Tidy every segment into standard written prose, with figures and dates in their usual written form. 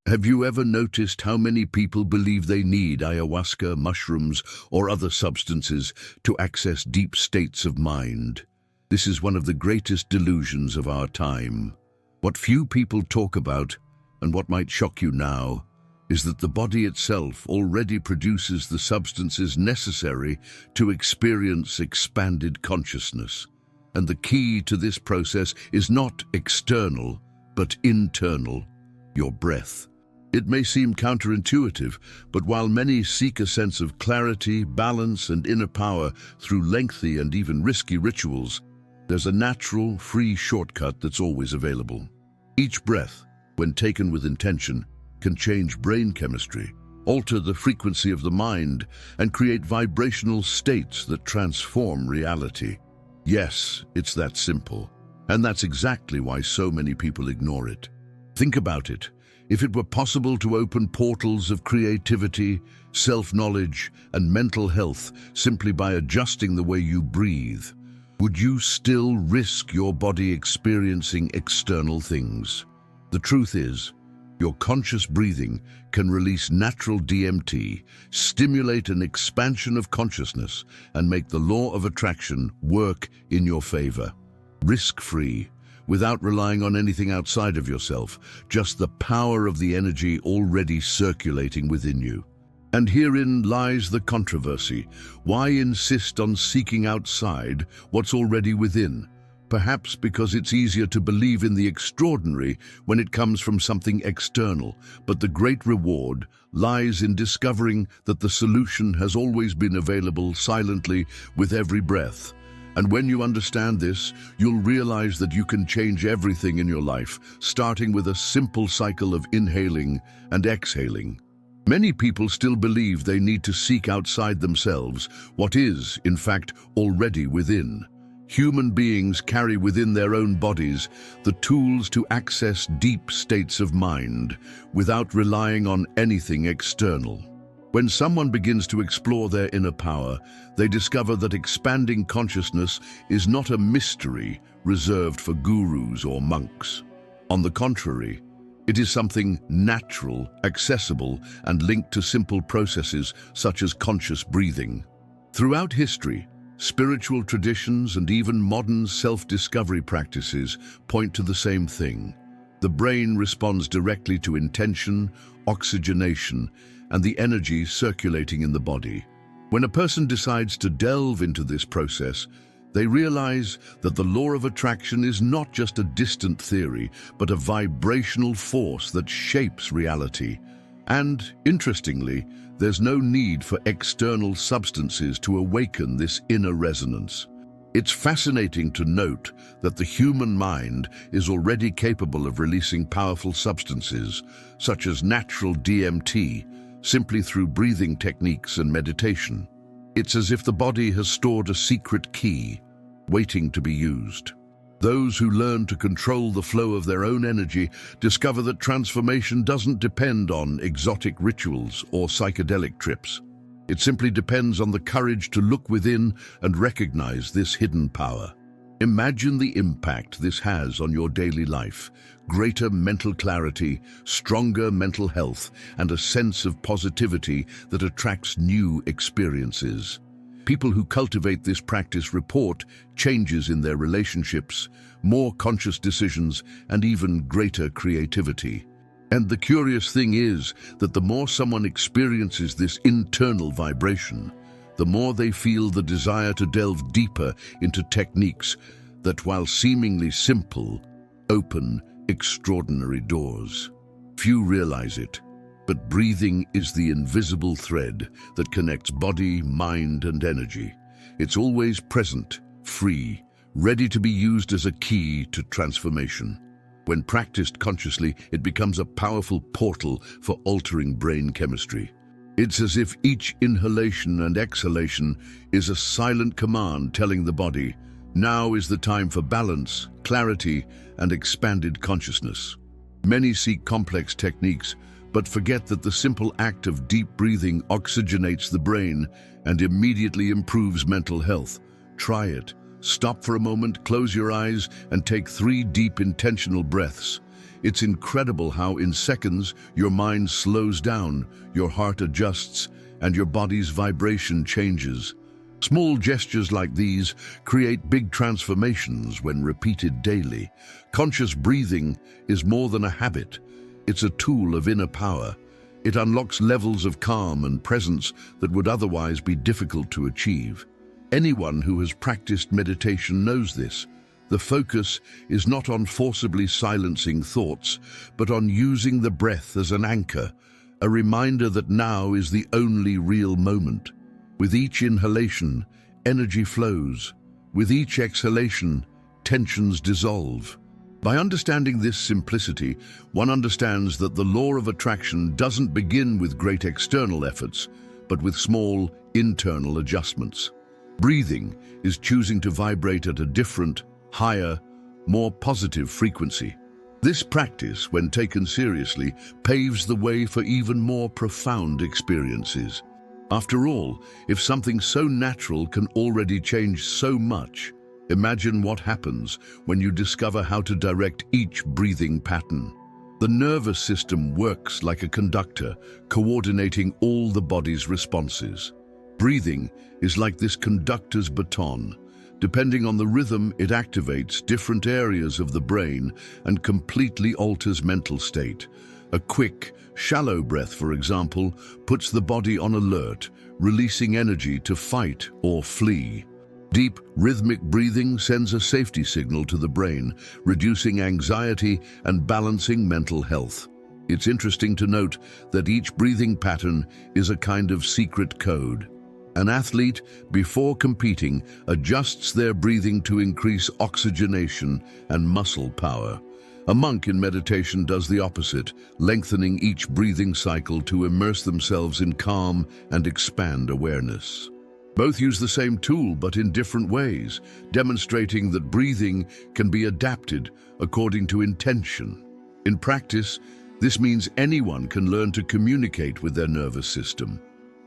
Have you ever noticed how many people believe they need ayahuasca, mushrooms, or other substances to access deep states of mind? This is one of the greatest delusions of our time. What few people talk about, and what might shock you now, is that the body itself already produces the substances necessary to experience expanded consciousness. And the key to this process is not external, but internal, your breath. It may seem counterintuitive, but while many seek a sense of clarity, balance, and inner power through lengthy and even risky rituals, there's a natural, free shortcut that's always available. Each breath, when taken with intention, can change brain chemistry, alter the frequency of the mind, and create vibrational states that transform reality. Yes, it's that simple. And that's exactly why so many people ignore it. Think about it. If it were possible to open portals of creativity, self-knowledge, and mental health simply by adjusting the way you breathe, would you still risk your body experiencing external things? The truth is, your conscious breathing can release natural DMT, stimulate an expansion of consciousness, and make the law of attraction work in your favor. Risk-free, without relying on anything outside of yourself, just the power of the energy already circulating within you. And herein lies the controversy. Why insist on seeking outside what's already within? Perhaps because it's easier to believe in the extraordinary when it comes from something external, but the great reward lies in discovering that the solution has always been available silently with every breath. And when you understand this, you'll realize that you can change everything in your life, starting with a simple cycle of inhaling and exhaling. Many people still believe they need to seek outside themselves what is, in fact, already within. Human beings carry within their own bodies the tools to access deep states of mind without relying on anything external. When someone begins to explore their inner power, they discover that expanding consciousness is not a mystery reserved for gurus or monks. On the contrary, it is something natural, accessible, and linked to simple processes such as conscious breathing. Throughout history, spiritual traditions and even modern self-discovery practices point to the same thing. The brain responds directly to intention, oxygenation, and the energy circulating in the body. When a person decides to delve into this process, they realize that the law of attraction is not just a distant theory, but a vibrational force that shapes reality. And, interestingly, there's no need for external substances to awaken this inner resonance. It's fascinating to note that the human mind is already capable of releasing powerful substances, such as natural DMT, simply through breathing techniques and meditation. It's as if the body has stored a secret key, waiting to be used. Those who learn to control the flow of their own energy discover that transformation doesn't depend on exotic rituals or psychedelic trips. It simply depends on the courage to look within and recognize this hidden power. Imagine the impact this has on your daily life: greater mental clarity, stronger mental health, and a sense of positivity that attracts new experiences. People who cultivate this practice report changes in their relationships, more conscious decisions, and even greater creativity. And the curious thing is that the more someone experiences this internal vibration, the more they feel the desire to delve deeper into techniques that, while seemingly simple, open extraordinary doors. Few realize it, but breathing is the invisible thread that connects body, mind, and energy. It's always present, free, ready to be used as a key to transformation. When practiced consciously, it becomes a powerful portal for altering brain chemistry. It's as if each inhalation and exhalation is a silent command telling the body, now is the time for balance, clarity, and expanded consciousness. Many seek complex techniques, but forget that the simple act of deep breathing oxygenates the brain and immediately improves mental health. Try it. Stop for a moment, close your eyes, and take 3 deep intentional breaths. It's incredible how in seconds your mind slows down, your heart adjusts, and your body's vibration changes. Small gestures like these create big transformations when repeated daily. Conscious breathing is more than a habit. It's a tool of inner power. It unlocks levels of calm and presence that would otherwise be difficult to achieve. Anyone who has practiced meditation knows this. The focus is not on forcibly silencing thoughts, but on using the breath as an anchor, a reminder that now is the only real moment. With each inhalation, energy flows. With each exhalation, tensions dissolve. By understanding this simplicity, one understands that the law of attraction doesn't begin with great external efforts, but with small, internal adjustments. Breathing is choosing to vibrate at a different, higher, more positive frequency. This practice, when taken seriously, paves the way for even more profound experiences. After all, if something so natural can already change so much, imagine what happens when you discover how to direct each breathing pattern. The nervous system works like a conductor, coordinating all the body's responses. Breathing is like this conductor's baton. Depending on the rhythm, it activates different areas of the brain and completely alters mental state. A quick, shallow breath, for example, puts the body on alert, releasing energy to fight or flee. Deep, rhythmic breathing sends a safety signal to the brain, reducing anxiety and balancing mental health. It's interesting to note that each breathing pattern is a kind of secret code. An athlete, before competing, adjusts their breathing to increase oxygenation and muscle power. A monk in meditation does the opposite, lengthening each breathing cycle to immerse themselves in calm and expand awareness. Both use the same tool but in different ways, demonstrating that breathing can be adapted according to intention. In practice, this means anyone can learn to communicate with their nervous system.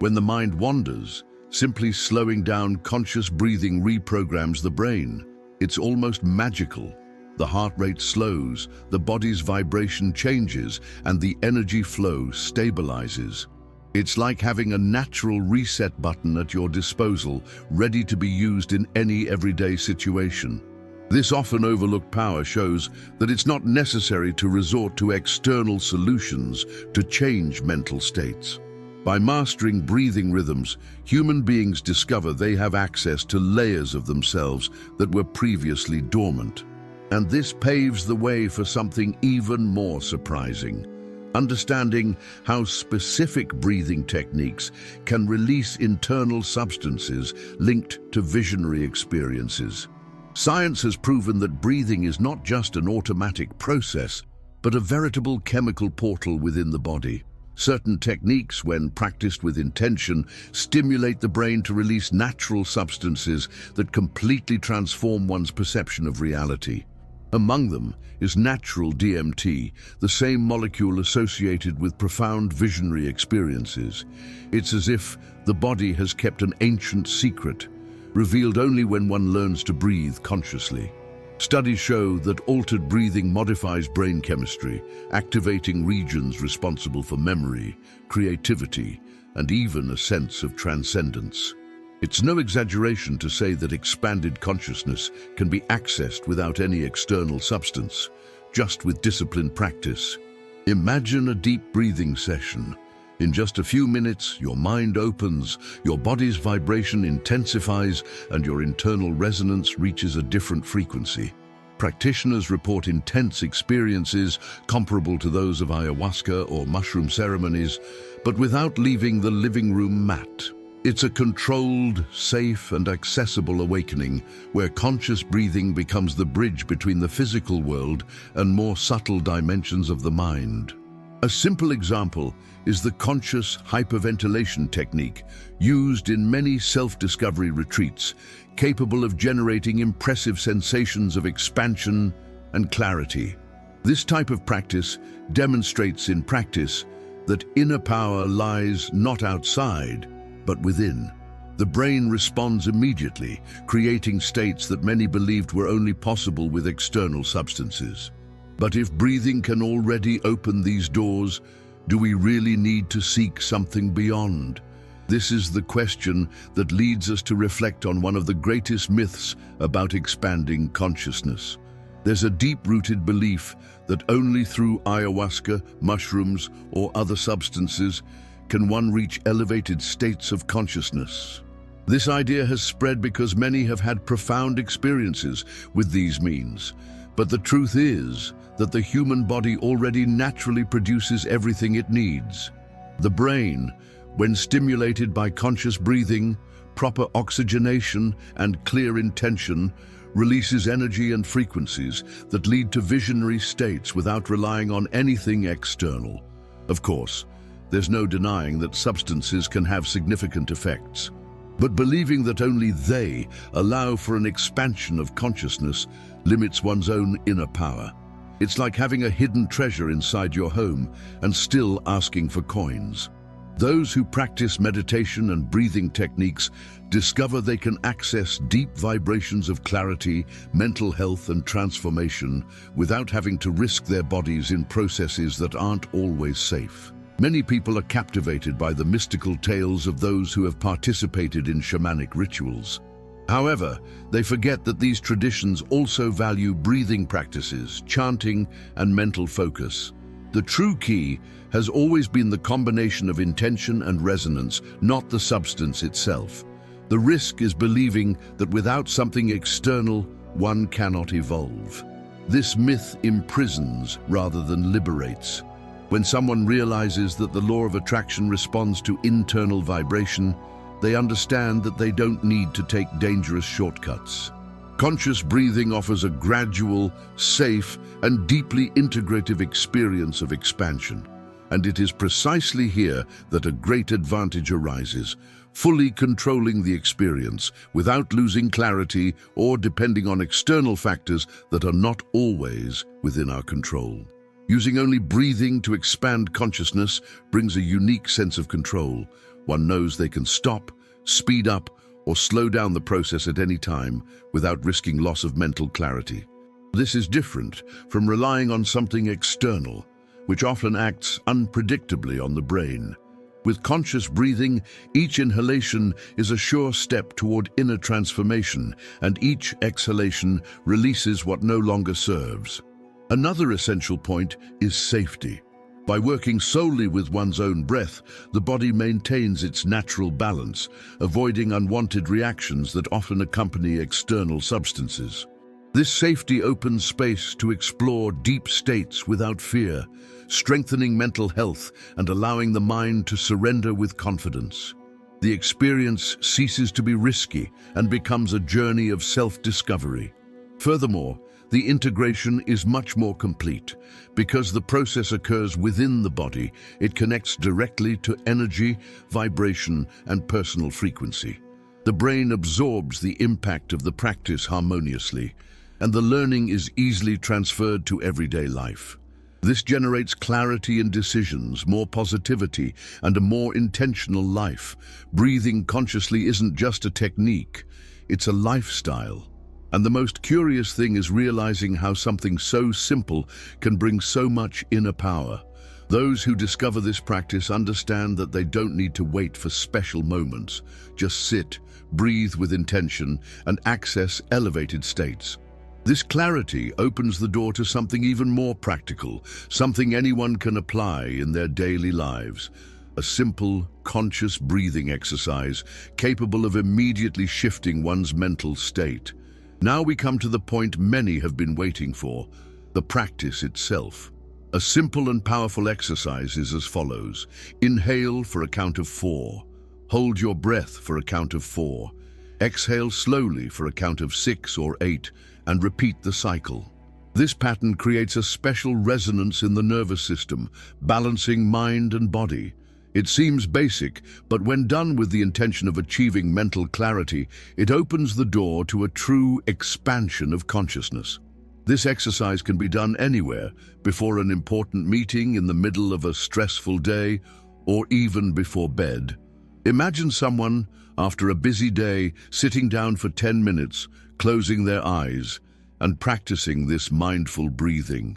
When the mind wanders, simply slowing down conscious breathing reprograms the brain. It's almost magical. The heart rate slows, the body's vibration changes, and the energy flow stabilizes. It's like having a natural reset button at your disposal, ready to be used in any everyday situation. This often overlooked power shows that it's not necessary to resort to external solutions to change mental states. By mastering breathing rhythms, human beings discover they have access to layers of themselves that were previously dormant. And this paves the way for something even more surprising. Understanding how specific breathing techniques can release internal substances linked to visionary experiences. Science has proven that breathing is not just an automatic process, but a veritable chemical portal within the body. Certain techniques, when practiced with intention, stimulate the brain to release natural substances that completely transform one's perception of reality. Among them is natural DMT, the same molecule associated with profound visionary experiences. It's as if the body has kept an ancient secret, revealed only when one learns to breathe consciously. Studies show that altered breathing modifies brain chemistry, activating regions responsible for memory, creativity, and even a sense of transcendence. It's no exaggeration to say that expanded consciousness can be accessed without any external substance, just with disciplined practice. Imagine a deep breathing session. In just a few minutes, your mind opens, your body's vibration intensifies, and your internal resonance reaches a different frequency. Practitioners report intense experiences comparable to those of ayahuasca or mushroom ceremonies, but without leaving the living room mat. It's a controlled, safe, and accessible awakening where conscious breathing becomes the bridge between the physical world and more subtle dimensions of the mind. A simple example is the conscious hyperventilation technique used in many self-discovery retreats, capable of generating impressive sensations of expansion and clarity. This type of practice demonstrates in practice that inner power lies not outside, but within. The brain responds immediately, creating states that many believed were only possible with external substances. But if breathing can already open these doors, do we really need to seek something beyond? This is the question that leads us to reflect on one of the greatest myths about expanding consciousness. There's a deep-rooted belief that only through ayahuasca, mushrooms, or other substances can one reach elevated states of consciousness. This idea has spread because many have had profound experiences with these means. But the truth is that the human body already naturally produces everything it needs. The brain, when stimulated by conscious breathing, proper oxygenation, and clear intention, releases energy and frequencies that lead to visionary states without relying on anything external. Of course, there's no denying that substances can have significant effects. But believing that only they allow for an expansion of consciousness limits one's own inner power. It's like having a hidden treasure inside your home and still asking for coins. Those who practice meditation and breathing techniques discover they can access deep vibrations of clarity, mental health, and transformation without having to risk their bodies in processes that aren't always safe. Many people are captivated by the mystical tales of those who have participated in shamanic rituals. However, they forget that these traditions also value breathing practices, chanting, and mental focus. The true key has always been the combination of intention and resonance, not the substance itself. The risk is believing that without something external, one cannot evolve. This myth imprisons rather than liberates. When someone realizes that the law of attraction responds to internal vibration, they understand that they don't need to take dangerous shortcuts. Conscious breathing offers a gradual, safe, and deeply integrative experience of expansion. And it is precisely here that a great advantage arises, fully controlling the experience without losing clarity or depending on external factors that are not always within our control. Using only breathing to expand consciousness brings a unique sense of control. One knows they can stop, speed up, or slow down the process at any time without risking loss of mental clarity. This is different from relying on something external, which often acts unpredictably on the brain. With conscious breathing, each inhalation is a sure step toward inner transformation, and each exhalation releases what no longer serves. Another essential point is safety. By working solely with one's own breath, the body maintains its natural balance, avoiding unwanted reactions that often accompany external substances. This safety opens space to explore deep states without fear, strengthening mental health and allowing the mind to surrender with confidence. The experience ceases to be risky and becomes a journey of self-discovery. Furthermore, the integration is much more complete. Because the process occurs within the body, it connects directly to energy, vibration, and personal frequency. The brain absorbs the impact of the practice harmoniously, and the learning is easily transferred to everyday life. This generates clarity in decisions, more positivity, and a more intentional life. Breathing consciously isn't just a technique, it's a lifestyle. And the most curious thing is realizing how something so simple can bring so much inner power. Those who discover this practice understand that they don't need to wait for special moments. Just sit, breathe with intention, and access elevated states. This clarity opens the door to something even more practical, something anyone can apply in their daily lives. A simple, conscious breathing exercise capable of immediately shifting one's mental state. Now we come to the point many have been waiting for, the practice itself. A simple and powerful exercise is as follows. Inhale for a count of 4. Hold your breath for a count of 4. Exhale slowly for a count of 6 or 8, and repeat the cycle. This pattern creates a special resonance in the nervous system, balancing mind and body. It seems basic, but when done with the intention of achieving mental clarity, it opens the door to a true expansion of consciousness. This exercise can be done anywhere, before an important meeting, in the middle of a stressful day, or even before bed. Imagine someone, after a busy day, sitting down for 10 minutes, closing their eyes, and practicing this mindful breathing.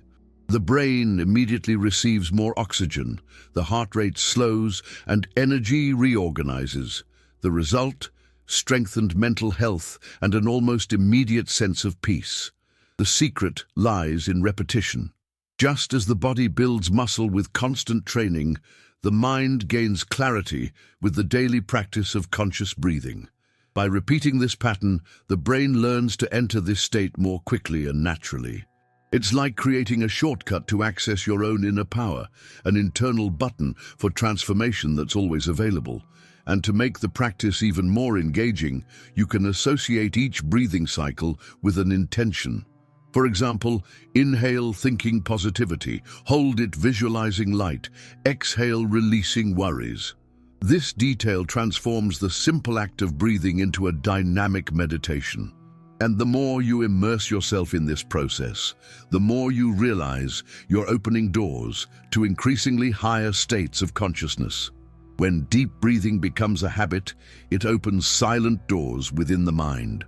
The brain immediately receives more oxygen, the heart rate slows, and energy reorganizes. The result? Strengthened mental health and an almost immediate sense of peace. The secret lies in repetition. Just as the body builds muscle with constant training, the mind gains clarity with the daily practice of conscious breathing. By repeating this pattern, the brain learns to enter this state more quickly and naturally. It's like creating a shortcut to access your own inner power, an internal button for transformation that's always available. And to make the practice even more engaging, you can associate each breathing cycle with an intention. For example, inhale thinking positivity, hold it visualizing light, exhale releasing worries. This detail transforms the simple act of breathing into a dynamic meditation. And the more you immerse yourself in this process, the more you realize you're opening doors to increasingly higher states of consciousness. When deep breathing becomes a habit, it opens silent doors within the mind.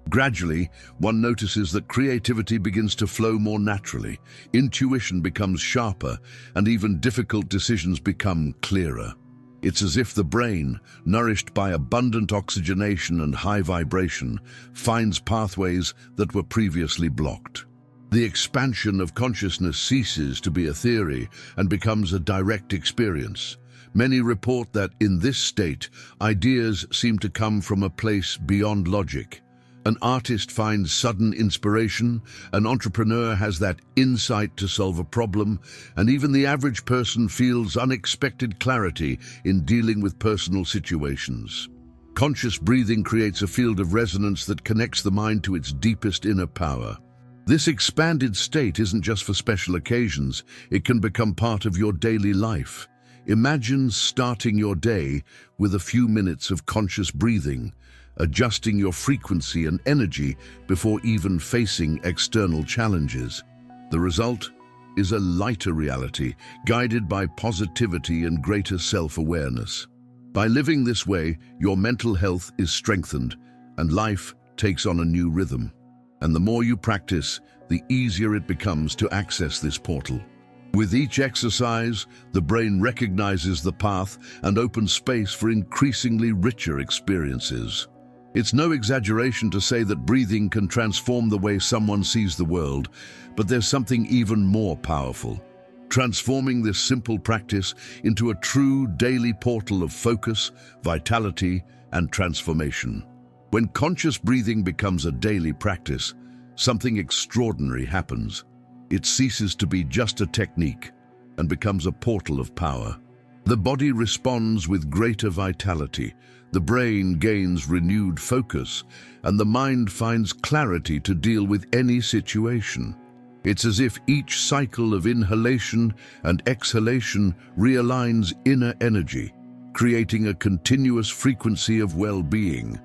Gradually, one notices that creativity begins to flow more naturally, intuition becomes sharper, and even difficult decisions become clearer. It's as if the brain, nourished by abundant oxygenation and high vibration, finds pathways that were previously blocked. The expansion of consciousness ceases to be a theory and becomes a direct experience. Many report that in this state, ideas seem to come from a place beyond logic. An artist finds sudden inspiration, an entrepreneur has that insight to solve a problem, and even the average person feels unexpected clarity in dealing with personal situations. Conscious breathing creates a field of resonance that connects the mind to its deepest inner power. This expanded state isn't just for special occasions, it can become part of your daily life. Imagine starting your day with a few minutes of conscious breathing, adjusting your frequency and energy before even facing external challenges. The result is a lighter reality, guided by positivity and greater self-awareness. By living this way, your mental health is strengthened and life takes on a new rhythm. And the more you practice, the easier it becomes to access this portal. With each exercise, the brain recognizes the path and opens space for increasingly richer experiences. It's no exaggeration to say that breathing can transform the way someone sees the world, but there's something even more powerful. Transforming this simple practice into a true daily portal of focus, vitality, and transformation. When conscious breathing becomes a daily practice, something extraordinary happens. It ceases to be just a technique and becomes a portal of power. The body responds with greater vitality, the brain gains renewed focus, and the mind finds clarity to deal with any situation. It's as if each cycle of inhalation and exhalation realigns inner energy, creating a continuous frequency of well-being.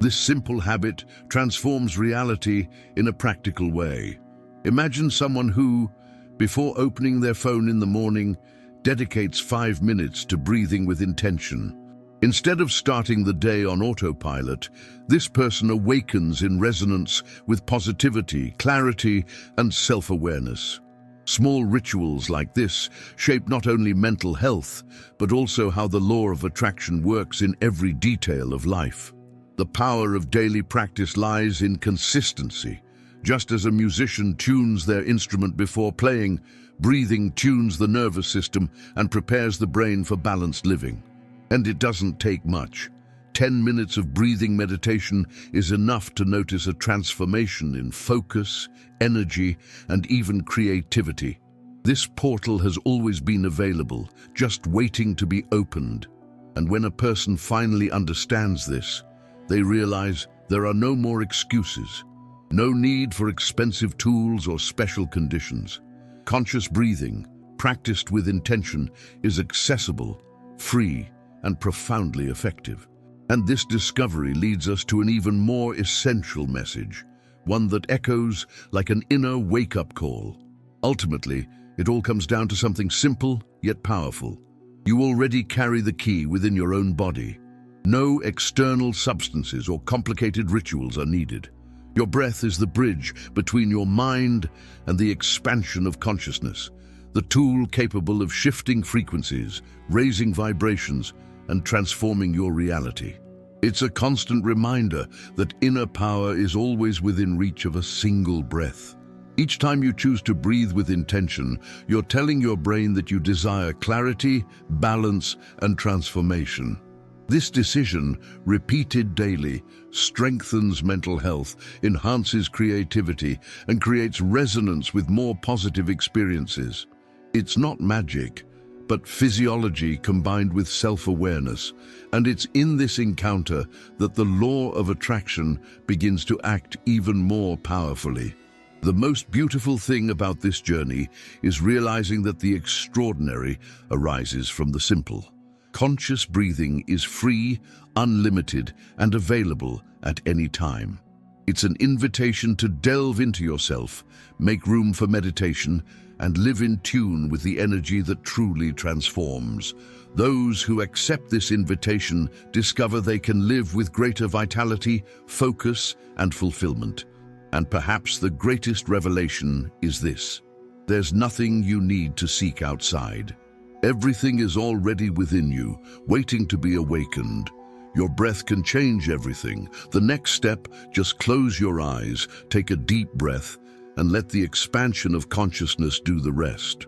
This simple habit transforms reality in a practical way. Imagine someone who, before opening their phone in the morning, dedicates 5 minutes to breathing with intention. Instead of starting the day on autopilot, this person awakens in resonance with positivity, clarity, and self-awareness. Small rituals like this shape not only mental health, but also how the law of attraction works in every detail of life. The power of daily practice lies in consistency. Just as a musician tunes their instrument before playing, breathing tunes the nervous system and prepares the brain for balanced living. And it doesn't take much. 10 minutes of breathing meditation is enough to notice a transformation in focus, energy, and even creativity. This portal has always been available, just waiting to be opened. And when a person finally understands this, they realize there are no more excuses. No need for expensive tools or special conditions. Conscious breathing, practiced with intention, is accessible, free, and profoundly effective. And this discovery leads us to an even more essential message, one that echoes like an inner wake-up call. Ultimately, it all comes down to something simple yet powerful. You already carry the key within your own body. No external substances or complicated rituals are needed. Your breath is the bridge between your mind and the expansion of consciousness, the tool capable of shifting frequencies, raising vibrations, and transforming your reality. It's a constant reminder that inner power is always within reach of a single breath. Each time you choose to breathe with intention, you're telling your brain that you desire clarity, balance, and transformation. This decision, repeated daily, strengthens mental health, enhances creativity, and creates resonance with more positive experiences. It's not magic, but physiology combined with self-awareness, and it's in this encounter that the law of attraction begins to act even more powerfully. The most beautiful thing about this journey is realizing that the extraordinary arises from the simple. Conscious breathing is free, unlimited, and available at any time. It's an invitation to delve into yourself, make room for meditation, and live in tune with the energy that truly transforms. Those who accept this invitation discover they can live with greater vitality, focus, and fulfillment. And perhaps the greatest revelation is this: there's nothing you need to seek outside. Everything is already within you, waiting to be awakened. Your breath can change everything. The next step, just close your eyes, take a deep breath, and let the expansion of consciousness do the rest.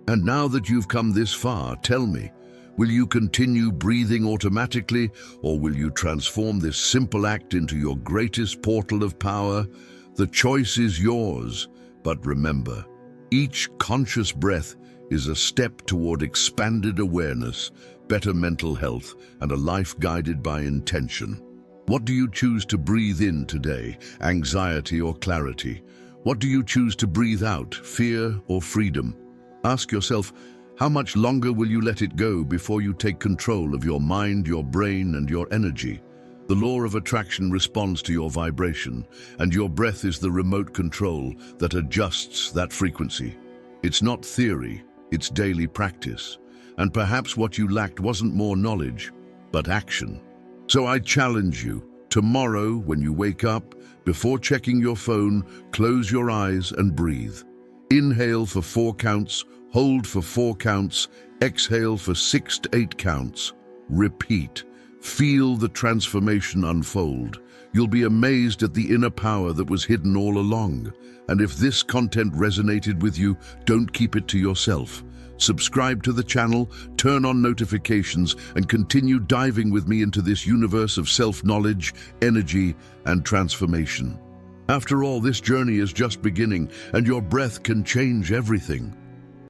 And now that you've come this far, tell me, will you continue breathing automatically, or will you transform this simple act into your greatest portal of power? The choice is yours, but remember, each conscious breath is a step toward expanded awareness, better mental health, and a life guided by intention. What do you choose to breathe in today, anxiety or clarity? What do you choose to breathe out, fear or freedom? Ask yourself, how much longer will you let it go before you take control of your mind, your brain, and your energy? The law of attraction responds to your vibration, and your breath is the remote control that adjusts that frequency. It's not theory, it's daily practice. And perhaps what you lacked wasn't more knowledge, but action. So I challenge you, tomorrow when you wake up, before checking your phone, close your eyes and breathe. Inhale for 4 counts, hold for 4 counts, exhale for 6 to 8 counts. Repeat. Feel the transformation unfold. You'll be amazed at the inner power that was hidden all along. And if this content resonated with you, don't keep it to yourself. Subscribe to the channel, turn on notifications, and continue diving with me into this universe of self-knowledge, energy, and transformation. After all, this journey is just beginning, and your breath can change everything.